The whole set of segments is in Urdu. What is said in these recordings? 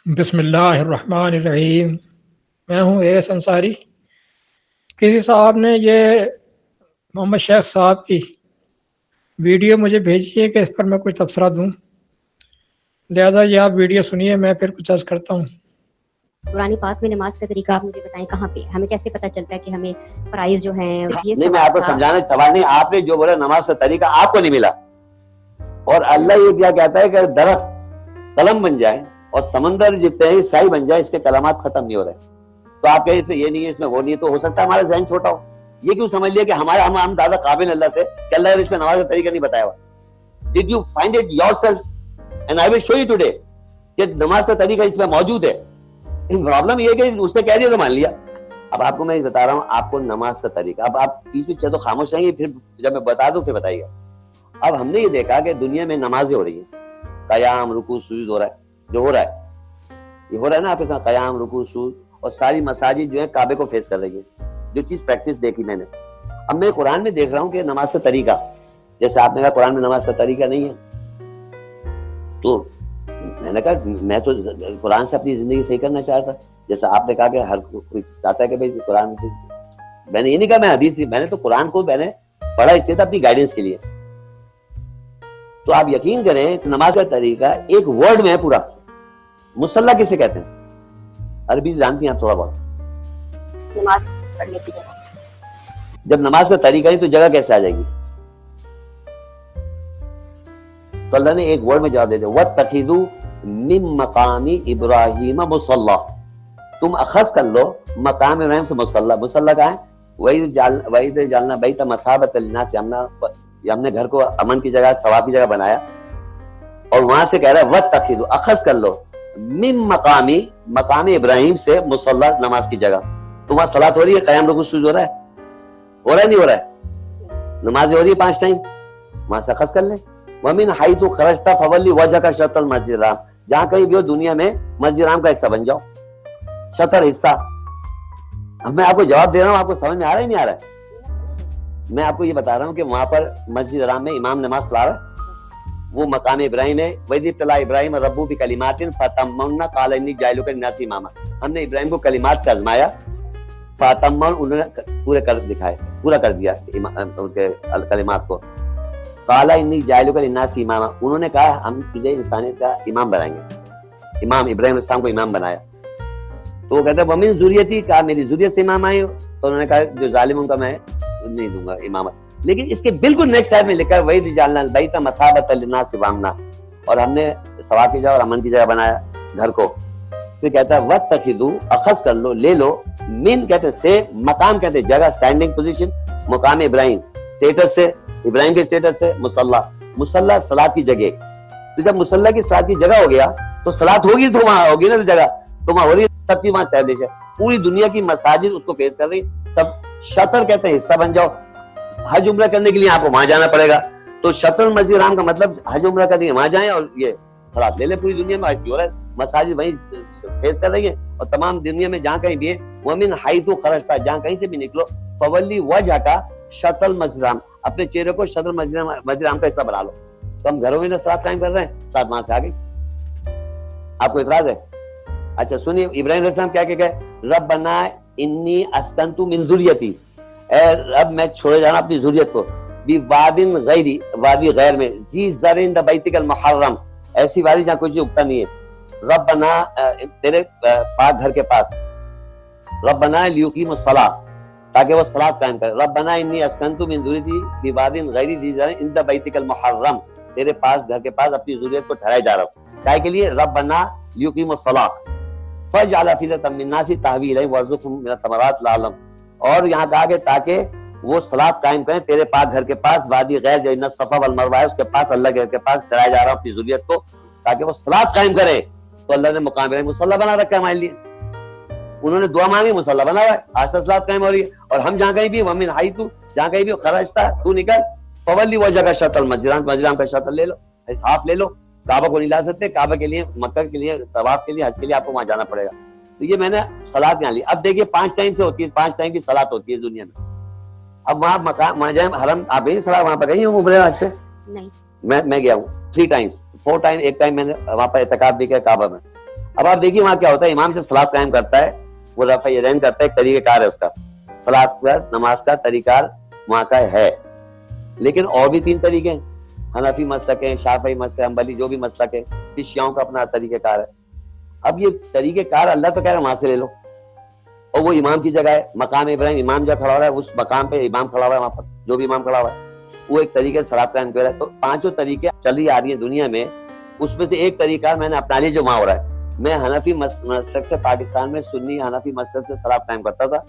بسم اللہ الرحمن الرحیم۔ میں ہوں ایس انصاری۔ کسی صاحب نے یہ محمد شیخ صاحب کی ویڈیو مجھے بھیجی ہے کہ اس پر میں کچھ تبصرہ دوں، لہٰذا یہ آپ ویڈیو سنیے، میں پھر کچھ عرض کرتا ہوں۔ قرآن پاک میں نماز کا طریقہ آپ مجھے بتائیں، کہاں پہ ہمیں کیسے پتہ چلتا ہے کہ ہمیں فرائض جو ہیں یہ نہیں، میں آپ کو سمجھانا سوال نہیں، آپ نے جو بولا نماز کا طریقہ آپ کو نہیں ملا، اور اللہ یہ کیا کہتا ہے کہ درخت قلم بن جائے اور سمندر جتنے ہی سائی بن جائے، اس کے کلمات ختم نہیں ہو رہے، تو آپ کہیں اس میں یہ نہیں ہے، اس میں وہ نہیں ہے، تو ہو سکتا ہے ہمارا ذہن چھوٹا ہو۔ یہ کیوں سمجھ لیا کہ ہم زیادہ قابل اللہ سے کہ اللہ نے اس میں نماز کا طریقہ نہیں بتایا ہوا؟ Did you find it yourself? And I will show you today کہ نماز کا طریقہ اس میں موجود ہے۔ پرابلم یہ ہے کہ اس نے کہہ دیا تو مان لیا۔ اب آپ کو میں بتا رہا ہوں آپ کو نماز کا طریقہ، اب آپ پیچھے چلے تو خاموش رہیں گے، پھر جب میں بتا دوں پھر بتائیے گا۔ اب ہم نے یہ دیکھا کہ دنیا میں نمازیں ہو رہی ہیں، قیام رکوع سجود ہو رہا ہے، جو ہو رہا ہے یہ ہو رہا ہے نا آپ کے ساتھ، قیام رکوع سجود، اور ساری مساجد جو ہے کعبے کو فیس کر رہی ہے، جو چیز پریکٹس دیکھی میں نے۔ اب میں قرآن میں دیکھ رہا ہوں کہ نماز کا طریقہ، جیسے آپ نے کہا قرآن میں نماز کا طریقہ نہیں ہے، تو میں نے کہا میں تو قرآن سے اپنی زندگی صحیح کرنا چاہتا، جیسا آپ نے کہا کہ ہر کوئی چاہتا ہے کہ بھائی قرآن سے، میں نے یہ نہیں کہا میں حدیث نہیں، میں نے تو قرآن کو میں نے پڑھا اس سے تھا اپنی گائیڈنس کے لیے۔ تو آپ یقین کریں نماز کا طریقہ ایک ورڈ میں ہے پورا۔ مصلی کسے کہتے ہیں؟ عربی جانتی ہیں آپ تھوڑا بہت؟ نماز پڑھنے کی جگہ۔ جب نماز کا طریقہ نہیں تو جگہ کیسے آ جائے گی؟ تو اللہ نے ایک ورڈ میں جواب دے دیا، وَاتَّخِذُوا مِن مَقَامِ إِبْرَاهِيمَ مُصَلَّى، تم اخذ کر لو مقام ابراہیم سے مصلی۔ مصلی کہاں ہے؟ وَإِذْ جَعَلْنَا الْبَيْتَ مَثَابَةً لِلنَّاسِ، ہم نے گھر کو امن کی جگہ، ثواب کی جگہ بنایا، اور وہاں سے کہہ رہا ہے وَاتَّخِذُوا، اخذ کر لو من مقام ابراہیم سے مصلی، نماز کی جگہ۔ تو وہاں صلاۃ ہو رہی ہے، قیام رکوع سجود ہو رہا ہے نہیں ہو رہا ہے؟ نماز ہو رہی ہے 5 ٹائم، وہاں سے اخذ کر لیں۔ وَمِنْ حَيْثُ خَرَجْتَ فَوَلِّ وَجْهَكَ شَطْرَ الْمَسْجِدِ الْحَرَامِ، جہاں کہیں بھی ہو دنیا میں مسجد حرام کا حصہ بن جاؤ، شطر حصہ۔ اب میں آپ کو جواب دے رہا ہوں، آپ کو سمجھ میں آ رہا ہے نہیں آ رہا ہے؟ میں آپ کو یہ بتا رہا ہوں کہ وہاں پر مسجد حرام میں امام نماز پڑھا رہا ہے، وہ مقام ابراہیم ہے۔ وَإِذِ ابْتَلَىٰ إِبْرَاهِيمَ رَبُّهُ بِكَلِمَاتٍ فَأَتَمَّهُنَّ قَالَ إِنِّي جَاعِلُكَ لِلنَّاسِ إِمَامًا، ہم نے ابراہیم کو کلمات سے آزمایا، فَأَتَمَّهُنَّ، انہوں نے پورے کر دکھائے، پورا کر دیا ان کے کلمات کو۔ قَالَ إِنِّي جَاعِلُكَ لِلنَّاسِ إِمَامًا، انہوں نے کہا ہم تجھے انسانیت کا امام بنائیں گے۔ امام ابراہیم علیہ السلام کو امام بنایا، تو وہ کہتا ہے وَمِن ذُرِّيَّتِي، کہا میری ذریت سے امام آئے، تو انہوں نے کہا جو ظالم ان کا میں نہیں دوں گا امامت۔ لیکن اس کے بالکل نیکسٹ آیت میں لکھا ہے وَإِذْ جَعَلْنَا الْبَيْتَ مَثَابَةً لِلنَّاسِ وَأَمْنًا، اور ہم نے ثواب کی جگہ اور امن کی جگہ بنایا گھر کو۔ پھر کہتا ہے وَاتَّخِذُوا، اخذ کر لو، لے لو، من کہتے سے، مقام کہتے جگہ، اسٹینڈنگ پوزیشن، مقام ابراہیم اسٹیٹس سے، ابراہیم کے اسٹیٹس سے، مصلی صلاۃ کی جگہ۔ تو جب مصلی کی صلاۃ کی جگہ ہو گیا تو صلاۃ ہوگی، تو وہاں ہوگی نا جگہ، تو وہاں ہو رہی ہے، سب چیز وہاں اسٹیبلش ہے، پوری دنیا کی مساجد اس کو فیس کر رہی، سب شطر کہتے ہیں حصہ بن جاؤ۔ حج عمرہ کرنے کے لیے آپ کو وہاں جانا پڑے گا، تو شطر مسجد حرام کا مطلب حج عمرہ کرنے کے وہاں جائیں اور یہ صلاۃ لے لیں۔ پوری دنیا میں ایسی ہو رہا ہے، مساجد وہیں فیس کر رہی ہیں، اور تمام دنیا میں جہاں کہیں بھی ہے، وَمِنْ حَيْثُ خَرَجْتَ، جہاں کہیں سے بھی نکلو، فَوَلِّ وَجْهَكَ شطر المسجد الحرام، اپنے چہرے کو شطر مسجد حرام کا حصہ بنا لو۔ تو ہم گھروں میں صلاۃ قائم کر رہے ہیں، صلاۃ وہاں سے آ گئی۔ آپ کو اعتراض ہے؟ اچھا سنیے ابراہیم علیہ السلام کیا کہ ربنا انی اسکنت من ذریتی، اے رب میں چھوڑے جانا اپنی ذریت کو، بواد غیر، وادی غیر میں، ذی زرع عند بیتک المحرم، ایسی وادی جہاں کوئی چیز اگتا نہیں ہے، ربنا تیرے پاک گھر کے پاس، ربنا لیقیم الصلاۃ، تاکہ وہ صلاۃ قائم کرے، ربنا انی اسکنت من ذریتی بواد غیر ذی زرع عند بیتک المحرم، تیرے پاس گھر کے پاس اپنی ذریت کو ٹھہرائے جا رہا ہوں، کائے کے لیے، ربنا لیقیم الصلاۃ فَاجْعَلْ أَفْئِدَةً مِّنَ النَّاسِ تَهْوِي إِلَيْهِمْ وَارْزُقْهُم مِّنَ الثَّمَرَاتِ لَعَلَّهُمْ، اور یہاں کہا کہ تاکہ وہ صلاۃ قائم کریں تیرے پاک گھر کے پاس، وادی غیر جو ان الصفا والمروہ ہے اس کے پاس، اللہ کے گھر کے پاس ٹھہرایا جا رہا ہوں اپنی ذریت کو، تاکہ وہ صلاۃ قائم کرے۔ تو اللہ نے مقام ابراہیم مصلی بنا رکھا ہے ہمارے لیے، انہوں نے دعا مانگی، مصلی بنا ہوا ہے، آج تک صلاۃ قائم ہو رہی ہے۔ اور ہم جہاں کہیں بھی وَمِنْ حَيْثُ، جہاں کہیں بھی خرجتا، تو نکل، فَوَلِّ وَجْهَكَ شَطْرَ المسجد الحرام، مسجد حرام کا شطر لے لو، ہاف لے لو، کعبہ کو نہیں لا سکتے، کعبہ کے لیے، مکہ کے لیے طواف کے لیے، حج کے لیے آپ کو وہاں جانا پڑے گا۔ تو یہ میں نے صلاۃ یہاں لی۔ اب دیکھیے 5 ٹائم سے ہوتی ہے، 5 ٹائم کی صلاۃ ہوتی ہے دنیا میں۔ اب وہاں مقام وہاں جائیں حرم، آپ گئی صلاۃ وہاں پر گئی ہوں عمرے حج پہ؟ نہیں، میں گیا ہوں 3 ٹائمز، 4 ٹائم، ایک ٹائم میں نے وہاں پر اعتکاف بھی کیا کعبہ میں۔ اب آپ دیکھیے وہاں کیا ہوتا ہے، امام جب صلاۃ قائم کرتا ہے وہ رفع یدین کرتا ہے، ایک طریقہ کار ہے اس کا، صلاۃ کا نماز کا طریقہ کار وہاں کا ہے، لیکن اور بھی 3 طریقے ہیں، حنفی مسلک ہے، شافعی مسلک ہے، حنبلی جو بھی مسلک ہے، پھر شیعوں کا اپنا طریقہ کار ہے۔ اب یہ طریقہ کار اللہ تو کہہ رہا ہے وہاں سے لے لو، اور وہ امام کی جگہ ہے، مقام ابراہیم امام جہاں کھڑا ہوا ہے اس مقام پہ امام کھڑا ہوا ہے، وہاں پر جو بھی امام کھڑا ہوا ہے وہ ایک طریقے سے صلاۃ قائم کر رہا ہے۔ تو 5 طریقے چلی آ رہی ہیں دنیا میں، اس میں سے ایک طریقہ میں نے اپنا لیا جو وہاں ہو رہا ہے۔ میں حنفی مسلک سے پاکستان میں سنی حنفی مسلک سے صلاۃ قائم کرتا تھا،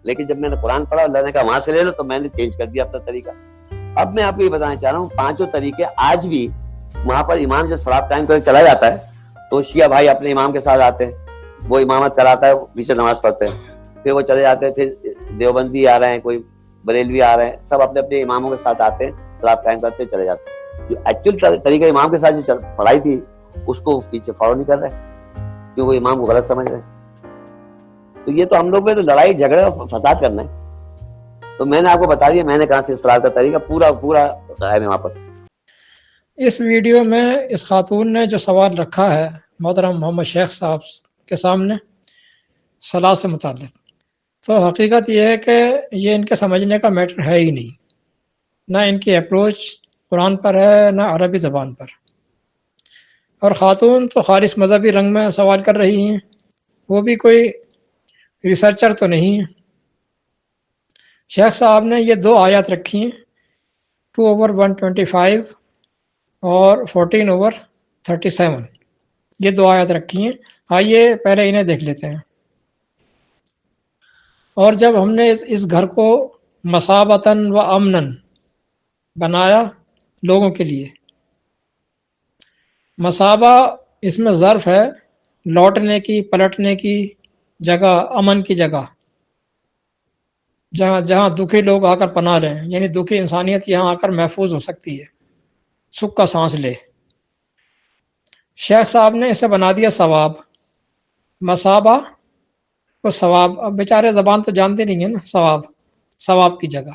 لیکن جب میں نے قرآن پڑھا اللہ نے کہا وہاں سے لے لو تو میں نے چینج کر دیا اپنا طریقہ۔ اب میں آپ کو یہ بتانا چاہ رہا ہوں 5 طریقے آج بھی وہاں پر امام جب صلاۃ قائم کر چلا جاتا ہے تو شیعہ بھائی اپنے امام کے ساتھ آتے ہیں، وہ امامت کراتا ہے، پیچھے نماز پڑھتے ہیں، پھر وہ چلے جاتے ہیں، پھر دیوبندی آ رہے ہیں، کوئی بریلوی آ رہے ہیں، سب اپنے اپنے اماموں کے ساتھ آتے ہیں، صلاۃ قائم کرتے چلے جاتے ہیں۔ جو ایکچوئل طریقہ امام کے ساتھ جو پڑھائی تھی اس کو پیچھے فالو نہیں کر رہے کیونکہ امام کو غلط سمجھ رہے ہیں۔ تو یہ تو ہم لوگ میں تو لڑائی جھگڑے اور فساد کرنا ہے۔ تو میں نے آپ کو بتا دیا میں نے کہاں سے صلاۃ کا طریقہ پورا ہے وہاں پر۔ اس ویڈیو میں اس خاتون نے جو سوال رکھا ہے محترم محمد شیخ صاحب کے سامنے صلاۃ سے متعلق، تو حقیقت یہ ہے کہ یہ ان کے سمجھنے کا میٹر ہے ہی نہیں، نہ ان کی اپروچ قرآن پر ہے نہ عربی زبان پر۔ اور خاتون تو خالص مذہبی رنگ میں سوال کر رہی ہیں، وہ بھی کوئی ریسرچر تو نہیں ہے۔ شیخ صاحب نے یہ 2 آیات رکھی ہیں 2/125 اور 14/37، یہ 2 آیات رکھی ہیں۔ آئیے پہلے انہیں دیکھ لیتے ہیں۔ اور جب ہم نے اس گھر کو مثابتاً و امناً بنایا لوگوں کے لیے، مثابہ اس میں ظرف ہے لوٹنے کی، پلٹنے کی جگہ، امن کی جگہ، جہاں دکھی لوگ آ کر پناہ لیں، یعنی دکھی انسانیت یہاں آ کر محفوظ ہو سکتی ہے، سکھ کا سانس لے۔ شیخ صاحب نے اسے بنا دیا ثواب، مثابہ کو ثواب۔ اب بیچارے زبان تو جانتے نہیں ہیں نا، ثواب کی جگہ،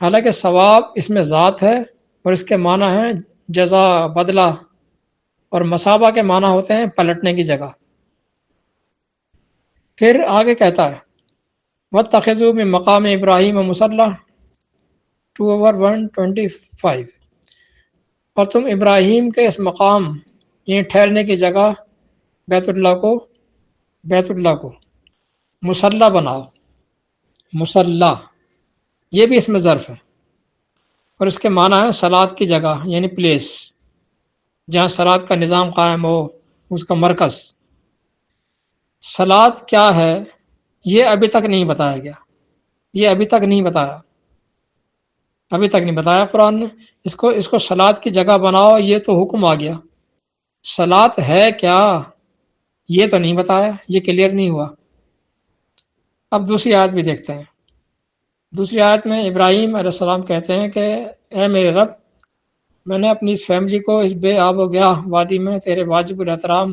حالانکہ ثواب اس میں ذات ہے اور اس کے معنی ہیں جزا، بدلہ، اور مثابہ کے معنی ہوتے ہیں پلٹنے کی جگہ۔ پھر آگے کہتا ہے وَاتَّخِذُوا مِن مَقَامِ إِبْرَاهِيمَ مُصَلًّى 2/125، اور تم ابراہیم کے اس مقام یعنی ٹھہرنے کی جگہ بیت اللہ کو مصلی بناؤ۔ مصلی یہ بھی اس میں ظرف ہے اور اس کے معنی ہے صلاۃ کی جگہ یعنی پلیس، جہاں صلاۃ کا نظام قائم ہو، اس کا مرکز۔ صلاۃ کیا ہے یہ ابھی تک نہیں بتایا گیا، یہ ابھی تک نہیں بتایا قرآن نے۔ اس کو صلاۃ کی جگہ بناؤ، یہ تو حکم آ گیا۔ صلاۃ ہے کیا یہ تو نہیں بتایا، یہ کلیئر نہیں ہوا۔ اب دوسری آیت بھی دیکھتے ہیں۔ دوسری آیت میں ابراہیم علیہ السلام کہتے ہیں کہ اے میرے رب، میں نے اپنی اس فیملی کو اس بے آب و گیاہ وادی میں تیرے واجب الاحترام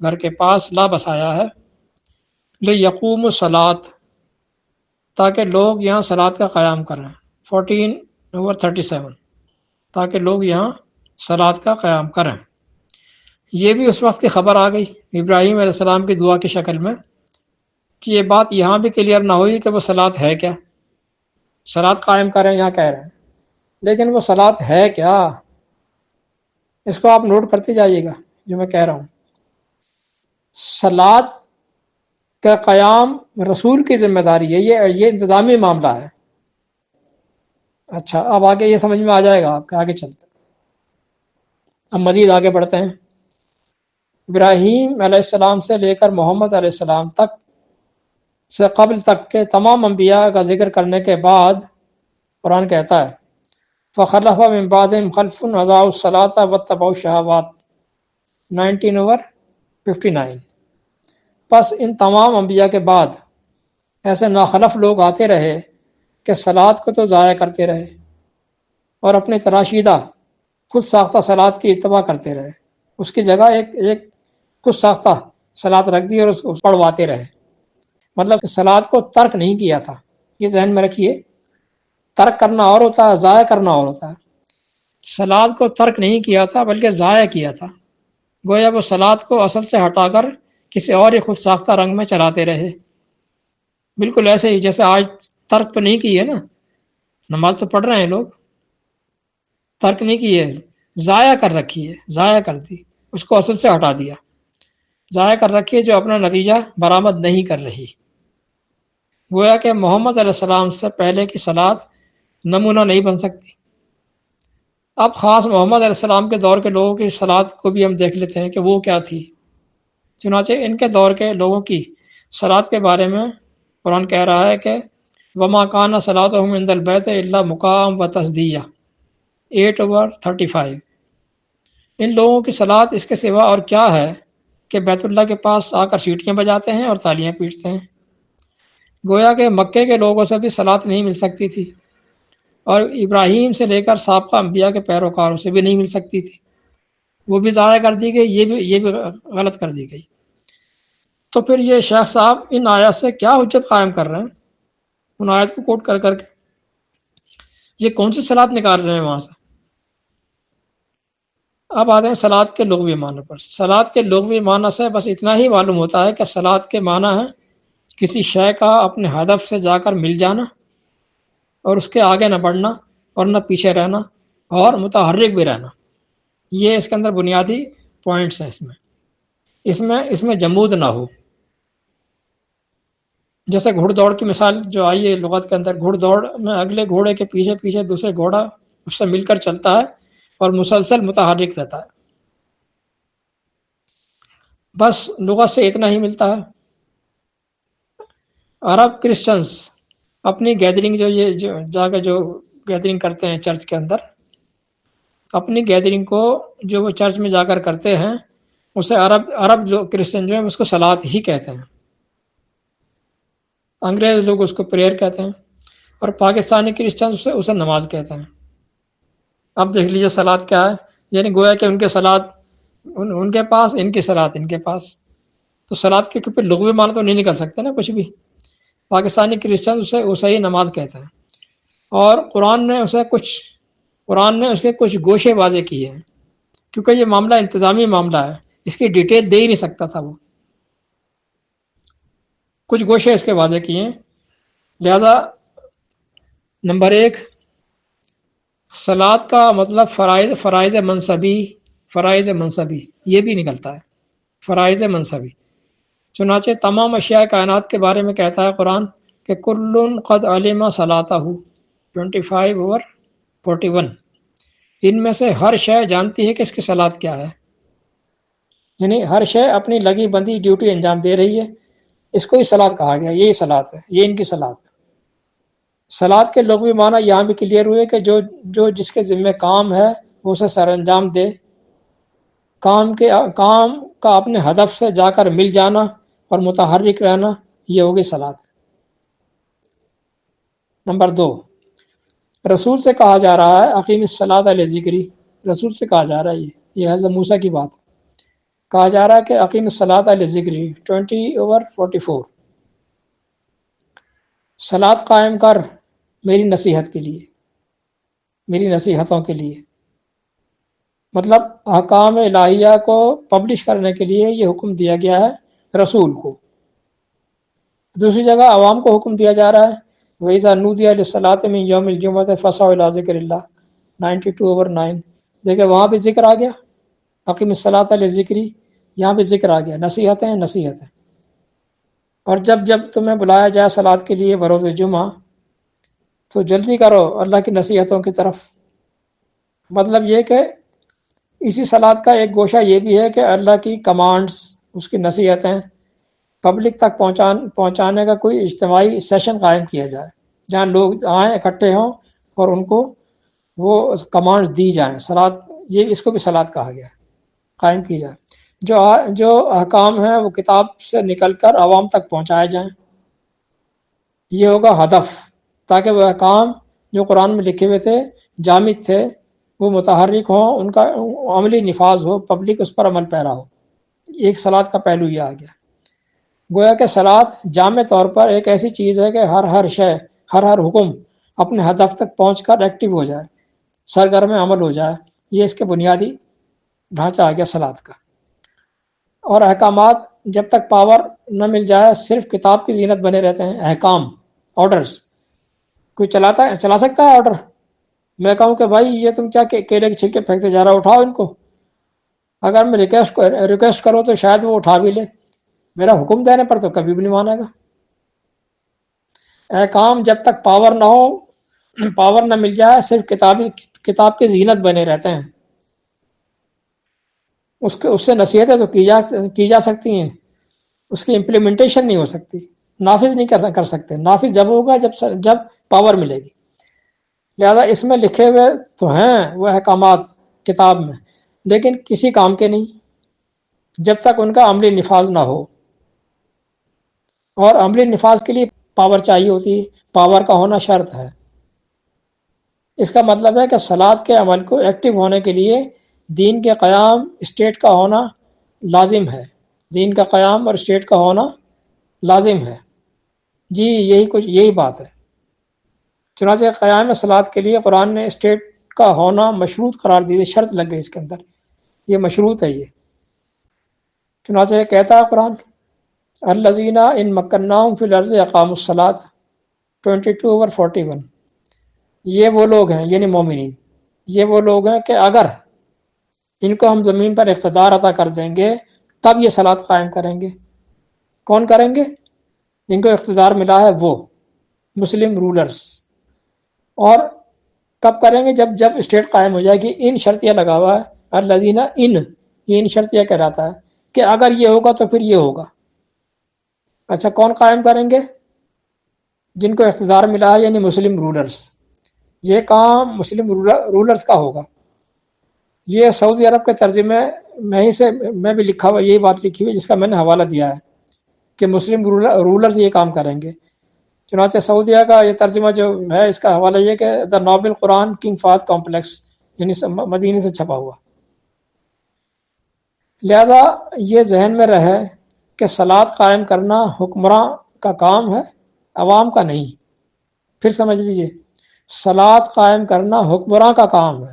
گھر کے پاس لا بسایا ہے، لیقوموا الصلاۃ، تاکہ لوگ یہاں صلاۃ کا قیام کریں۔ 14/37، تاکہ لوگ یہاں صلاۃ کا قیام کریں۔ یہ بھی اس وقت کی خبر آ گئی ابراہیم علیہ السلام کی دعا کی شکل میں کہ یہ بات یہاں بھی کلیئر نہ ہوئی کہ وہ صلاۃ ہے کیا۔ صلاۃ قائم کریں یہاں کہہ رہے ہیں، لیکن وہ صلاۃ ہے کیا، اس کو آپ نوٹ کرتے جائیے گا جو میں کہہ رہا ہوں۔ صلاۃ کا قیام رسول کی ذمہ داری ہے، یہ انتظامی معاملہ ہے۔ اچھا، اب آگے یہ سمجھ میں آ جائے گا آپ کے، آگے چلتے ہیں۔ اب مزید آگے بڑھتے ہیں۔ ابراہیم علیہ السلام سے لے کر محمد علیہ السلام تک سے قبل تک کے تمام انبیاء کا ذکر کرنے کے بعد قرآن کہتا ہے فَخَلَفَ مِن بَعْدِهِمْ خَلْفٌ أَضَاعُوا الصَّلَاةَ وَاتَّبَعُوا الشَّهَوَاتِ 19/59۔ پس ان تمام انبیاء کے بعد ایسے ناخلف لوگ آتے رہے کہ صلاۃ کو تو ضائع کرتے رہے اور اپنے تراشیدہ خود ساختہ صلاۃ کی اتباع کرتے رہے، اس کی جگہ ایک خود ساختہ صلاۃ رکھ دی اور اس کو پڑھواتے رہے۔ مطلب کہ صلاۃ کو ترک نہیں کیا تھا، یہ ذہن میں رکھیے، ترک کرنا اور ہوتا ہے، ضائع کرنا اور ہوتا ہے۔ صلاۃ کو ترک نہیں کیا تھا بلکہ ضائع کیا تھا، گویا وہ صلاۃ کو اصل سے ہٹا کر کسی اور ہی خود ساختہ رنگ میں چلاتے رہے. بالکل ایسے ہی جیسے آج ترک تو نہیں کی ہے نا، نماز تو پڑھ رہے ہیں لوگ، ترک نہیں کی ہے، ضائع کر رکھی ہے، ضائع کر دی، اس کو اصل سے ہٹا دیا، ضائع کر رکھی ہے جو اپنا نتیجہ برآمد نہیں کر رہی. گویا کہ محمد علیہ السلام سے پہلے کی صلات نمونہ نہیں بن سکتی. اب خاص محمد علیہ السلام کے دور کے لوگوں کی صلات کو بھی ہم دیکھ لیتے ہیں کہ وہ کیا تھی. چنانچہ ان کے دور کے لوگوں کی صلات کے بارے میں قرآن کہہ رہا ہے کہ وما کان صلاتهم عند البیت الا مقام و تصدیہ 8/35. ان لوگوں کی صلات اس کے سوا اور کیا ہے کہ بیت اللہ کے پاس آ کر سیٹیاں بجاتے ہیں اور تالیاں پیٹتے ہیں. گویا کہ مکے کے لوگوں سے بھی صلات نہیں مل سکتی تھی، اور ابراہیم سے لے کر سابقہ انبیاء کے پیروکاروں سے بھی نہیں مل سکتی تھی. وہ بھی ضائع کر دی گئی، یہ بھی غلط کر دی گئی. تو پھر یہ شیخ صاحب ان آیات سے کیا حجت قائم کر رہے ہیں؟ ان آیات کو کوٹ کر کر کے یہ کون سی صلات نکال رہے ہیں وہاں سے؟ اب آتے ہیں صلات کے لغوی معنی پر. صلات کے لغوی معنی سے بس اتنا ہی معلوم ہوتا ہے کہ صلات کے معنی ہے کسی شے کا اپنے ہدف سے جا کر مل جانا اور اس کے آگے نہ بڑھنا اور نہ پیچھے رہنا اور متحرک بھی رہنا. یہ اس کے اندر بنیادی پوائنٹس ہیں. اس میں جمود نہ ہو. جیسے گھڑ دوڑ کی مثال جو آئی ہے لغت کے اندر، گھڑ دوڑ میں اگلے گھوڑے کے پیچھے پیچھے دوسرے گھوڑا اس سے مل کر چلتا ہے اور مسلسل متحرک رہتا ہے. بس لغت سے اتنا ہی ملتا ہے. عرب کرسچنس اپنی گیدرنگ جو جا کے جو گیدرنگ کرتے ہیں چرچ کے اندر، اپنی گیدرنگ کو جو وہ چرچ میں جا کر کرتے ہیں اسے عرب جو کرسچن جو ہیں اس کو صلات ہی کہتے ہیں. انگریز لوگ اس کو پریئر کہتے ہیں، اور پاکستانی کرسچن اسے نماز کہتے ہیں. اب دیکھ لیجیے صلات کیا ہے، یعنی گویا کہ ان کے صلات ان کے پاس، ان کی صلات ان کے پاس. تو صلات کے پھر لغوی معنی تو نہیں نکل سکتے نا کچھ بھی. پاکستانی کرسچن اسے ہی نماز کہتے ہیں، اور قرآن نے اس کے کچھ گوشے واضح کیے ہیں، کیونکہ یہ معاملہ انتظامی معاملہ ہے، اس کی ڈیٹیل دے ہی نہیں سکتا تھا وہ. کچھ گوشے اس کے واضح کیے ہیں. لہذا نمبر 1، صلات کا مطلب فرائض منصبی یہ بھی نکلتا ہے، فرائض منصبی. چنانچہ تمام اشیاء کائنات کے بارے میں کہتا ہے قرآن کہ کل قد علم صلاتہ 25/41. ان میں سے ہر شے جانتی ہے کہ اس کی صلات کیا ہے. یعنی ہر شے اپنی لگی بندی ڈیوٹی انجام دے رہی ہے. اس کو ہی صلات کہا گیا، یہی صلات ہے، یہ ان کی صلات ہے. صلات کے لغوی معنی یہاں بھی کلیئر ہوئے کہ جو جس کے ذمہ کام ہے وہ اسے سر انجام دے. کام کا اپنے ہدف سے جا کر مل جانا اور متحرک رہنا، یہ ہوگی صلات. نمبر 2، رسول سے کہا جا رہا ہے اقیم الصلاۃ علی ذکری. رسول سے کہا جا رہا ہے، یہ حضرت موسیٰ کی بات ہے. کہا جا رہا ہے کہ اقیم الصلاۃ علی ذکری 20/44. صلات قائم کر میری نصیحت کے لیے، میری نصیحتوں کے لیے. مطلب احکام الہیہ کو پبلش کرنے کے لیے یہ حکم دیا گیا ہے رسول کو. دوسری جگہ عوام کو حکم دیا جا رہا ہے وَإِذَا نُودِيَ لِلصَّلَاةِ مِنْ يَوْمِ الْجُمْعَةِ فَاسْعَوْا إِلَىٰ ذِكْرِ اللَّهِ 92/9. دیکھیں وہاں بھی ذکر آ گیا، اقیم الصلاۃ علی ذکری، یہاں بھی ذکر آ گیا، نصیحتیں. اور جب تمہیں بلایا جائے صلات کے لیے بروز جمعہ تو جلدی کرو اللہ کی نصیحتوں کی طرف. مطلب یہ کہ اسی صلات کا ایک گوشہ یہ بھی ہے کہ اللہ کی کمانڈز، اس کی نصیحتیں پبلک تک پہنچانے کا کوئی اجتماعی سیشن قائم کیا جائے جہاں لوگ آئیں، اکٹھے ہوں اور ان کو وہ کمانڈز دی جائیں. صلات، یہ اس کو بھی صلات کہا گیا ہے، قائم کی جائے. جو احکام ہیں وہ کتاب سے نکل کر عوام تک پہنچائے جائیں. یہ ہوگا ہدف، تاکہ وہ احکام جو قرآن میں لکھے ہوئے تھے، جامد تھے، وہ متحرک ہوں، ان کا عملی نفاذ ہو، پبلک اس پر عمل پیرا ہو. ایک صلات کا پہلو یہ آ گیا. گویا کہ صلات جامع طور پر ایک ایسی چیز ہے کہ ہر شے، ہر حکم اپنے ہدف تک پہنچ کر ایکٹیو ہو جائے، سرگرم عمل ہو جائے. یہ اس کے بنیادی ڈھانچہ آ گیا صلات کا. اور احکامات جب تک پاور نہ مل جائے صرف کتاب کی زینت بنے رہتے ہیں. احکام، آرڈرز. کوئی چلا سکتا ہے آرڈر؟ میں کہوں کہ بھائی یہ تم کیا کیلے کے چھلکے پھینکتے جا رہا، اٹھاؤ ان کو. اگر میں ریکویسٹ کروں تو شاید وہ اٹھا بھی لے، میرا حکم دینے پر تو کبھی بھی نہیں مانے گا. احکام جب تک پاور نہ ہو، پاور نہ مل جائے صرف کتاب کی زینت بنے رہتے ہیں. اس سے نصیحتیں تو کی جا سکتی ہیں، اس کی امپلیمنٹیشن نہیں ہو سکتی، نافذ نہیں کر سکتے. نافذ جب ہوگا جب پاور ملے گی. لہذا اس میں لکھے ہوئے تو ہیں وہ احکامات کتاب میں، لیکن کسی کام کے نہیں جب تک ان کا عملی نفاذ نہ ہو. اور عملی نفاذ کے لیے پاور چاہیے ہوتی ہے، پاور کا ہونا شرط ہے. اس کا مطلب ہے کہ صلاۃ کے عمل کو ایکٹیو ہونے کے لیے دین کے قیام اسٹیٹ کا ہونا لازم ہے. دین کا قیام اور اسٹیٹ کا ہونا لازم ہے. جی یہی بات ہے. چنانچہ قیام صلاۃ کے لیے قرآن نے اسٹیٹ کا ہونا مشروط قرار دی، شرط لگ گئی اس کے اندر، یہ مشروط ہے. یہ چنانچہ کہتا ہے قرآن الذین ان مکناہم فی الارض اقاموا الصلاۃ 22:41. یہ وہ لوگ ہیں یعنی مومنین، یہ وہ لوگ ہیں کہ اگر ان کو ہم زمین پر اقتدار عطا کر دیں گے تب یہ صلاۃ قائم کریں گے. کون کریں گے؟ جن کو اقتدار ملا ہے وہ مسلم رولرز. اور کب کریں گے؟ جب اسٹیٹ قائم ہو جائے گی. ان شرطیہ لگا ہوا ہے الذین ان شرطیہ کہلاتا ہے کہ اگر یہ ہوگا تو پھر یہ ہوگا. اچھا کون قائم کریں گے؟ جن کو اقتدار ملا ہے یعنی مسلم رولرز. یہ کام مسلم رولرز کا ہوگا. یہ سعودی عرب کے ترجمے میں بھی لکھا ہوا یہی بات لکھی ہوئی جس کا میں نے حوالہ دیا ہے کہ مسلم رولرز یہ کام کریں گے. چنانچہ سعودیہ کا یہ ترجمہ جو ہے اس کا حوالہ یہ کہ دا نوبل قرآن کنگ فہد کمپلیکس یعنی مدینے سے چھپا ہوا. لہذا یہ ذہن میں رہے کہ صلاۃ قائم کرنا حکمراں کا کام ہے، عوام کا نہیں. پھر سمجھ لیجئے، صلاۃ قائم کرنا حکمراں کا کام ہے،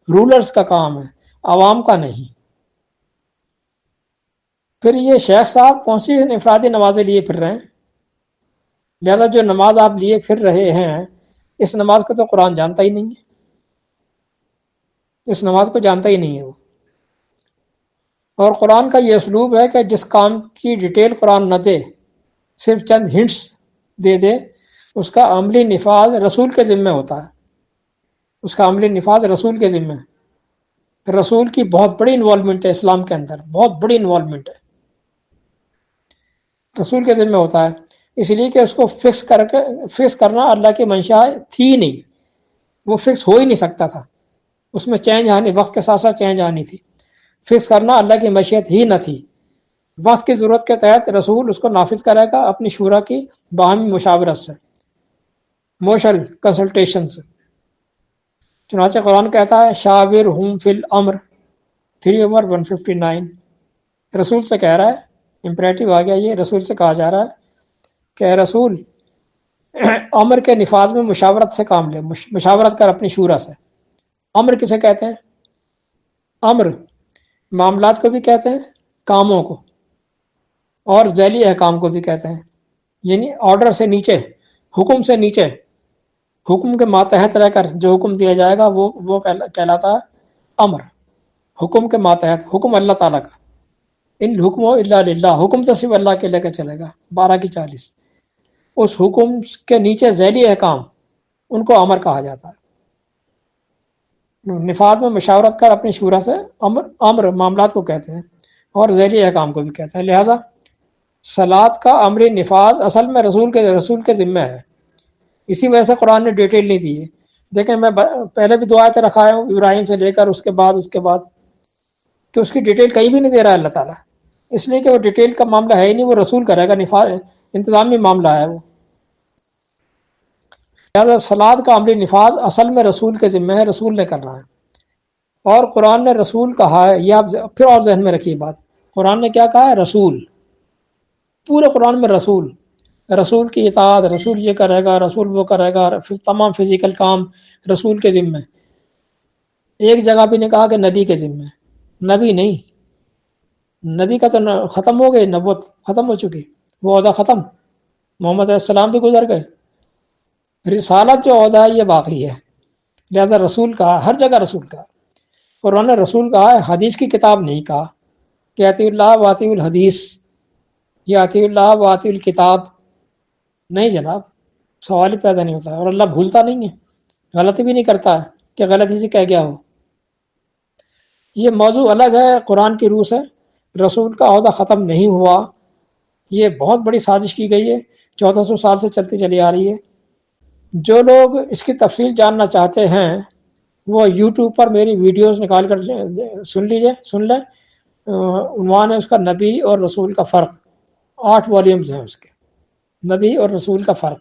رولرز کا کام ہے، عوام کا نہیں. پھر یہ شیخ صاحب کون سی انفرادی نمازیں لیے پھر رہے ہیں؟ لہذا جو نماز آپ لیے پھر رہے ہیں اس نماز کو تو قرآن جانتا ہی نہیں ہے، اس نماز کو جانتا ہی نہیں ہے وہ. اور قرآن کا یہ اسلوب ہے کہ جس کام کی ڈیٹیل قرآن نہ دے، صرف چند ہنٹس دے دے، اس کا عملی نفاذ رسول کے ذمہ ہوتا ہے. اس کا عملی نفاذ رسول کے ذمہ ہے. رسول کی بہت بڑی انوالومنٹ ہے اسلام کے اندر، بہت بڑی انوالومنٹ ہے، رسول کے ذمہ ہوتا ہے. اس لیے کہ اس کو فکس کرنا اللہ کی منشا تھی نہیں، وہ فکس ہو ہی نہیں سکتا تھا. اس میں چینج آنی، وقت کے ساتھ ساتھ چینج آنی تھی. فکس کرنا اللہ کی مشیت ہی نہ تھی. وقت کی ضرورت کے تحت رسول اس کو نافذ کرے گا اپنی شورا کی باہمی مشاورت سے، موشل کنسلٹیشن سے. چنانچہ قرآن کہتا ہے شاورہم فی الامر 3:159. رسول سے کہہ رہا ہے، امپریٹیو آ گیا، یہ رسول سے کہا جا رہا ہے کہ رسول امر کے نفاذ میں مشاورت سے کام لے، مشاورت کر اپنی شورا سے. امر کسے کہتے ہیں؟ امر معاملات کو بھی کہتے ہیں، کاموں کو، اور ذیلی احکام کو بھی کہتے ہیں. یعنی آرڈر سے نیچے، حکم سے نیچے، حکم کے ماتحت رہ کر جو حکم دیا جائے گا وہ کہلاتا ہے امر. حکم کے ماتحت، حکم اللہ تعالیٰ کا. ان حکم الا للہ، حکم تو صرف اللہ کے لے کے چلے گا. 12:40. اس حکم کے نیچے ذیلی احکام، ان کو امر کہا جاتا ہے. نفاذ میں مشاورت کر اپنی شورا سے امر معاملات کو کہتے ہیں، اور ذیلی احکام کو بھی کہتے ہیں. لہذا صلاۃ کا عملی نفاذ اصل میں رسول کے ذمہ ہے. اسی وجہ سے قرآن نے ڈیٹیل نہیں دی ہے. دیکھیں میں پہلے بھی دو آیتیں رکھایا ہوں ابراہیم سے لے کر اس کے بعد کہ اس کی ڈیٹیل کہیں بھی نہیں دے رہا ہے اللہ تعالیٰ، اس لیے کہ وہ ڈیٹیل کا معاملہ ہے ہی نہیں، وہ رسول کرے گا، نفاذ انتظامی معاملہ ہے وہ. لہٰذا صلاۃ کا عملی نفاذ اصل میں رسول کے ذمہ ہے، رسول نے کرنا ہے. اور قرآن نے رسول کہا ہے، یہ آپ پھر اور ذہن میں رکھیے بات، قرآن نے کیا کہا ہے؟ رسول. پورے قرآن میں رسول کی اطاعت، رسول یہ کرے گا، رسول وہ کرے گا، تمام فزیکل کام رسول کے ذمہ. ایک جگہ بھی نہیں کہا کہ نبی کے ذمہ، نبی نہیں. نبی کا تو ختم ہو گئی، نبوت ختم ہو چکی، وہ عہدہ ختم، محمد علیہ السلام بھی گزر گئے، رسالت جو عہدہ ہے یہ باقی ہے، لہذا رسول کہا، ہر جگہ رسول کہا، اور انہوں نے رسول کہا ہے، حدیث کی کتاب نہیں کہا کہ اطیع اللہ و اطیع الحدیث یا اطیع اللہ و اطیع الکتاب، نہیں جناب، سوال ہی پیدا نہیں ہوتا ہے، اور اللہ بھولتا نہیں ہے، غلطی بھی نہیں کرتا ہے کہ غلطی سے کہہ گیا ہو۔ یہ موضوع الگ ہے، قرآن کی روح سے رسول کا عہدہ ختم نہیں ہوا، یہ بہت بڑی سازش کی گئی ہے، 1400 سال سے چلتی چلی آ رہی ہے۔ جو لوگ اس کی تفصیل جاننا چاہتے ہیں وہ یوٹیوب پر میری ویڈیوز نکال کر سن لیں، عنوان ہے اس کا نبی اور رسول کا فرق، 8 والیومز ہیں اس کے، نبی اور رسول کا فرق۔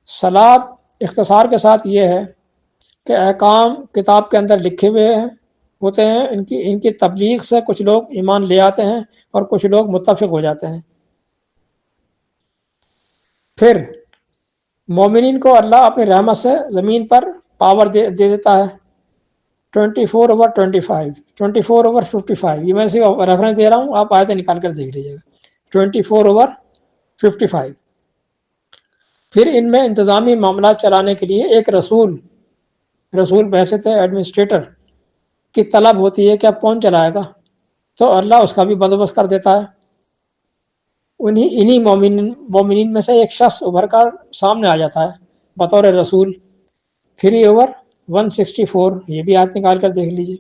صلاۃ اختصار کے ساتھ یہ ہے کہ احکام کتاب کے اندر لکھے ہوئے ہوتے ہیں، ان کی تبلیغ سے کچھ لوگ ایمان لے آتے ہیں اور کچھ لوگ متفق ہو جاتے ہیں۔ پھر مومنین کو اللہ اپنی رحمت سے زمین پر پاور دے دیتا ہے، 24/25، 24/55، یہ میں سے ریفرنس دے رہا ہوں، آپ آیتیں نکال کر دیکھ لیجیے گا، 24/55۔ پھر ان میں انتظامی معاملات چلانے کے لیے ایک رسول بعثت ایڈمنسٹریٹر کی طلب ہوتی ہے کہ اب کون چلائے گا، تو اللہ اس کا بھی بندوبست کر دیتا ہے۔ انہی مومنین میں سے ایک شخص ابھر کر سامنے آ جاتا ہے بطور رسول، 3/164، یہ بھی آیت نکال کر دیکھ لیجیے۔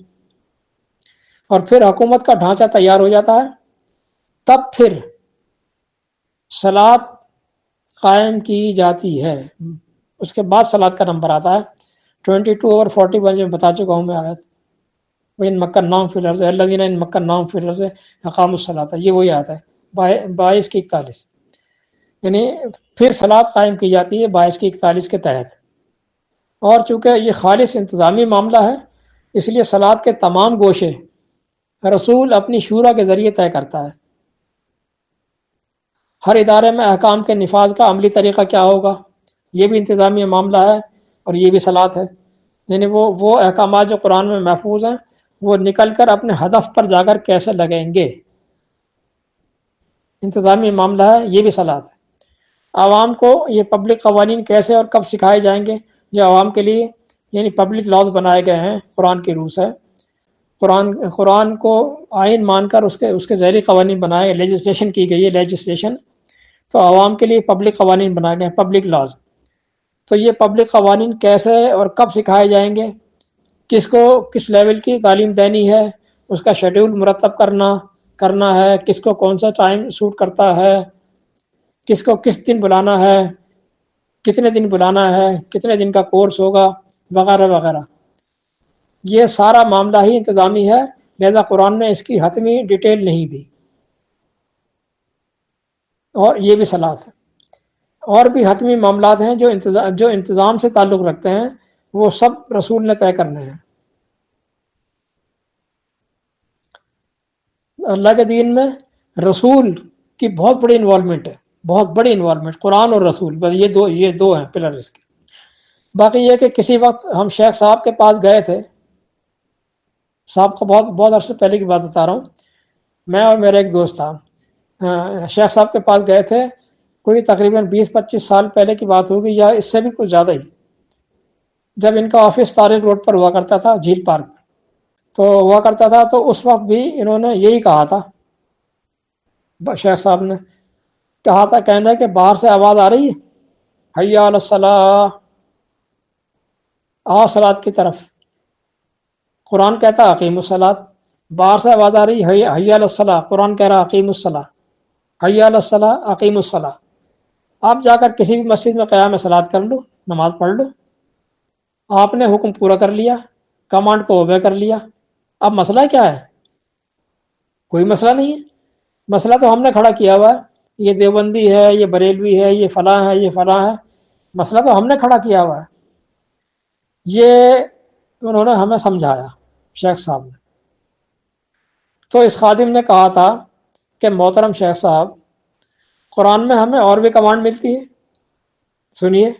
اور پھر حکومت کا ڈھانچہ تیار ہو جاتا ہے، تب پھر صلاۃ قائم کی جاتی ہے، اس کے بعد صلاۃ کا نمبر آتا ہے 22/41، جو بتا چکا ہوں میں آیت، وَإِن مَّكَّنَّاهُمْ فِي الْأَرْضِ الَّذِينَ إِن مَّكَّنَّاهُمْ فِي الْأَرْضِ أَقَامُوا الصَّلَاةَ، یہ وہی آتا ہے 22 کی 41، یعنی پھر صلاۃ قائم کی جاتی ہے 22 کی 41 کے تحت۔ اور چونکہ یہ خالص انتظامی معاملہ ہے اس لیے صلاۃ کے تمام گوشے رسول اپنی شورا کے ذریعے طے کرتا ہے۔ ہر ادارے میں احکام کے نفاذ کا عملی طریقہ کیا ہوگا، یہ بھی انتظامی معاملہ ہے، اور یہ بھی صلاۃ ہے، یعنی وہ احکامات جو قرآن میں محفوظ ہیں وہ نکل کر اپنے ہدف پر جا کر کیسے لگیں گے، انتظامی معاملہ ہے، یہ بھی صلاۃ ہے۔ عوام کو یہ پبلک قوانین کیسے اور کب سکھائے جائیں گے، جو عوام کے لیے یعنی پبلک لاز بنائے گئے ہیں قرآن کی روح سے، قرآن کو آئین مان کر اس کے ذیلی قوانین بنائے، لیجسلیشن کی گئی ہے، لیجسلیشن، تو عوام کے لیے پبلک قوانین بنائے گئے ہیں، پبلک لاز۔ تو یہ پبلک قوانین کیسے اور کب سکھائے جائیں گے، کس کو کس لیول کی تعلیم دینی ہے، اس کا شیڈول مرتب کرنا ہے، کس کو کون سا ٹائم سوٹ کرتا ہے، کس کو کس دن بلانا ہے، کتنے دن بلانا ہے، کتنے دن کا کورس ہوگا، وغیرہ وغیرہ، یہ سارا معاملہ ہی انتظامی ہے، لہذا قرآن نے اس کی حتمی ڈیٹیل نہیں دی، اور یہ بھی صلاۃ ہے۔ اور بھی حتمی معاملات ہیں جو انتظام سے تعلق رکھتے ہیں، وہ سب رسول نے طے کرنے ہیں۔ اللہ کے دین میں رسول کی بہت بڑی انوالومنٹ ہے، بہت بڑی انوالومنٹ، قرآن اور رسول، بس یہ دو ہیں پلر اس کے۔ باقی یہ کہ کسی وقت ہم شیخ صاحب کے پاس گئے تھے، صاحب کا بہت عرصے پہلے کی بات بتا رہا ہوں، میں اور میرا ایک دوست تھا، شیخ صاحب کے پاس گئے تھے، کوئی تقریباً 20-25 سال پہلے کی بات ہوگی یا اس سے بھی کچھ زیادہ ہی، جب ان کا آفس طارق روڈ پر ہوا کرتا تھا، جھیل پارک تو ہوا کرتا تھا، تو اس وقت بھی انہوں نے یہی کہا تھا، شیخ صاحب نے کہا تھا، کہنا کہ باہر سے آواز آ رہی ہے، حی علی الصلاۃ، آؤ صلاۃ کی طرف، قرآن کہتا ہے اقیم الصلاۃ، باہر سے آواز آ رہی ہے حی علی الصلاۃ، قرآن کہہ رہا اقیم الصلاۃ، حی علی الصلاۃ اقیم الصلاۃ۔ آپ جا کر کسی بھی مسجد میں قیام صلاۃ کر لو، نماز پڑھ لو، آپ نے حکم پورا کر لیا، کمانڈ کو اوبے کر لیا، اب مسئلہ کیا ہے؟ کوئی مسئلہ نہیں ہے، مسئلہ تو ہم نے کھڑا کیا ہوا ہے، یہ دیوبندی ہے، یہ بریلوی ہے، یہ فلاں ہے، یہ فلاں ہے، مسئلہ تو ہم نے کھڑا کیا ہوا ہے۔ یہ انہوں نے ہمیں سمجھایا، شیخ صاحب نے۔ تو اس خادم نے کہا تھا کہ محترم شیخ صاحب، قرآن میں ہمیں اور بھی کمانڈ ملتی ہے، سنیے،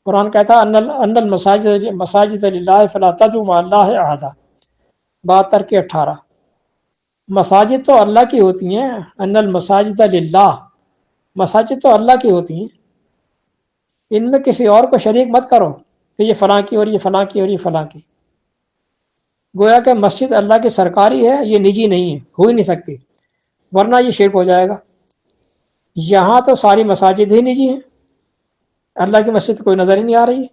قرآن کہتا ہے ان المساجد للہ فلا تدعوا مع اللہ احدا، 72 کی 18۔ مساجد تو اللہ کی ہوتی ہیں، ان المساجد للہ، مساجد تو اللہ کی ہوتی ہیں، ان میں کسی اور کو شریک مت کرو کہ یہ فلاں کی اور یہ فلاں کی اور یہ فلاں کی۔ گویا کہ مسجد اللہ کی سرکاری ہے، یہ نجی نہیں ہے، ہو ہی نہیں سکتی، ورنہ یہ شرک ہو جائے گا۔ یہاں تو ساری مساجد ہی نجی ہیں، اللہ کی مسجد کوئی نظر ہی نہیں آ رہی ہے،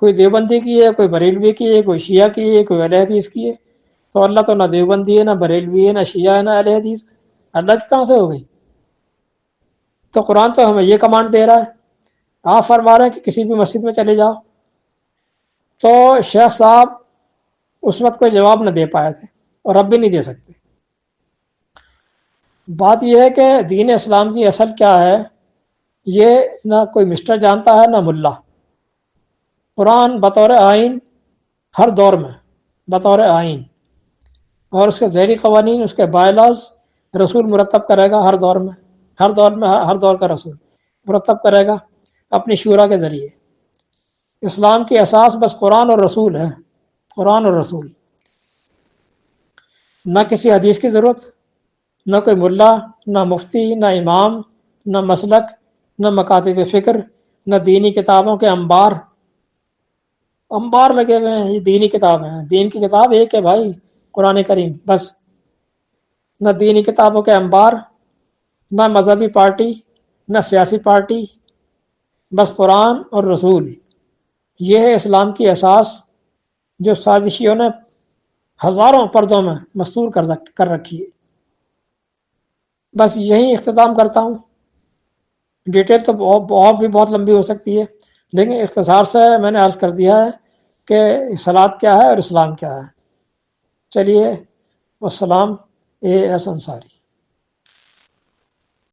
کوئی دیوبندی کی ہے، کوئی بریلوی کی ہے، کوئی شیعہ کی ہے، کوئی اہل حدیث کی ہے۔ تو اللہ تو نہ دیوبندی ہے، نہ بریلوی ہے، نہ شیعہ ہے، نہ اہل حدیث ہے، اللہ کی کہاں سے ہو گئی؟ تو قرآن تو ہمیں یہ کمانڈ دے رہا ہے، آپ فرما رہے ہیں کہ کسی بھی مسجد میں چلے جاؤ۔ تو شیخ صاحب اس وقت کوئی جواب نہ دے پائے تھے اور اب بھی نہیں دے سکتے۔ بات یہ ہے کہ دین اسلام کی اصل کیا ہے، یہ نہ کوئی مسٹر جانتا ہے نہ ملا۔ قرآن بطور آئین ہر دور میں بطور آئین، اور اس کے ذیلی قوانین، اس کے بائی لاز رسول مرتب کرے گا ہر دور میں، ہر دور کا رسول مرتب کرے گا اپنی شورا کے ذریعے۔ اسلام کی اساس بس قرآن اور رسول ہے، قرآن اور رسول، نہ کسی حدیث کی ضرورت، نہ کوئی ملا، نہ مفتی، نہ امام، نہ مسلک، نہ مکاتب فکر، نہ دینی کتابوں کے انبار لگے ہوئے ہیں۔ یہ دینی کتاب ہیں، دین کی کتاب ایک ہے بھائی، قرآن کریم، بس۔ نہ دینی کتابوں کے انبار، نہ مذہبی پارٹی، نہ سیاسی پارٹی، بس قرآن اور رسول۔ یہ ہے اسلام کی اساس جو سازشیوں نے ہزاروں پردوں میں مستور کر رکھی ہے۔ بس یہی اختتام کرتا ہوں، ڈیٹیل تو بہت لمبی ہو سکتی ہے، لیکن اختصار سے میں نے عرض کر دیا ہے کہ صلاۃ کیا ہے اور اسلام کیا ہے۔ چلیے، والسلام، اے ایس انصاری۔